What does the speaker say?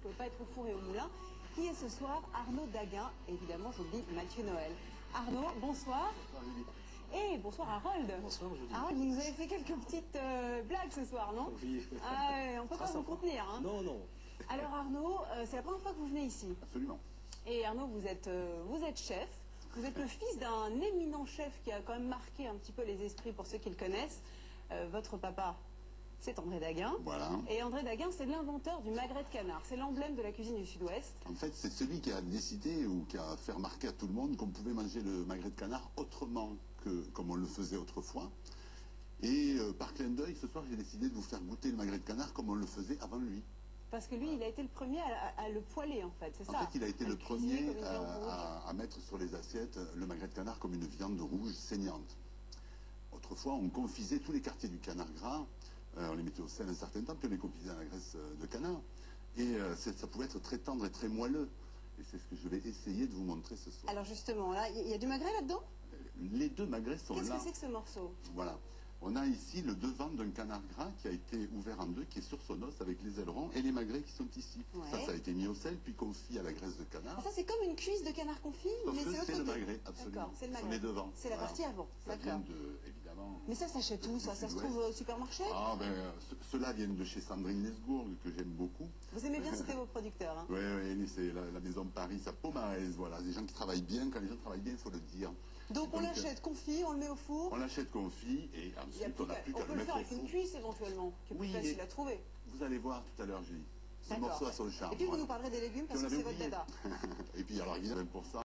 ne pouvais pas être au four et au moulin, qui est ce soir Arnaud Daguin. Évidemment, j'oublie Mathieu Noël. Arnaud, bonsoir. Bonsoir Julie. Et bonsoir Harold. Bonsoir Julie. Harold, vous nous avez fait quelques petites blagues ce soir, non? Oui. On ne peut pas vous contenir. Hein. Non, non. Alors Arnaud, c'est la première fois que vous venez ici. Absolument. Et Arnaud, vous êtes chef. Vous êtes le fils d'un éminent chef qui a quand même marqué un petit peu les esprits pour ceux qui le connaissent. Votre papa, c'est André Daguin. Voilà. Et André Daguin, c'est l'inventeur du magret de canard. C'est l'emblème de la cuisine du Sud-Ouest. En fait, c'est celui qui a décidé ou qui a fait remarquer à tout le monde qu'on pouvait manger le magret de canard autrement que comme on le faisait autrefois. Et par clin d'œil, ce soir, j'ai décidé de vous faire goûter le magret de canard comme on le faisait avant lui. Parce que lui, il a été le premier à le poêler, en fait, c'est ça? En fait, il a été le premier à à mettre sur les assiettes le magret de canard comme une viande rouge saignante. Autrefois, on confisait tous les quartiers du canard gras, on les mettait au sel un certain temps, puis on les confisait dans la graisse de canard. Et ça pouvait être très tendre et très moelleux. Et c'est ce que je vais essayer de vous montrer ce soir. Alors justement, là, il y a du magret là-dedans? Les deux magrets sont là. Qu'est-ce que c'est que ce morceau? Voilà. On a ici le devant d'un canard gras qui a été ouvert en deux, qui est sur son os avec les ailerons et les magrets qui sont ici. Ouais. Ça a été mis au sel puis confit à la graisse de canard. Ah, ça, c'est comme une cuisse de canard confit, Sauf mais que c'est c'est le magret, absolument. D'accord, c'est le Sur magret. les devants. C'est la Voilà. partie avant. Ça vient D'accord. évidemment. Mais ça s'achète où, ça? Ça se trouve au supermarché? Ah ben, ceux-là viennent de chez Sandrine Lesbourg, que j'aime beaucoup. Vous aimez bien citer vos producteurs, hein? Oui, c'est la maison de Paris, à Pomarez, voilà. Des gens qui travaillent bien. Quand les gens travaillent bien, il faut le dire. Donc on l'achète confit, on le met au four. On l'achète confit et ensuite on n'a plus qu'à On peut le le faire mettre au avec une four. cuisse éventuellement, qui est plus Oui, facile mais- à trouver. Vous allez voir tout à l'heure, Julie. Ce D'accord. morceau a son charme. Et puis vous voilà. nous parlerez des légumes parce Puis on que c'est avait votre oublié. dada. Et puis alors évidemment pour ça.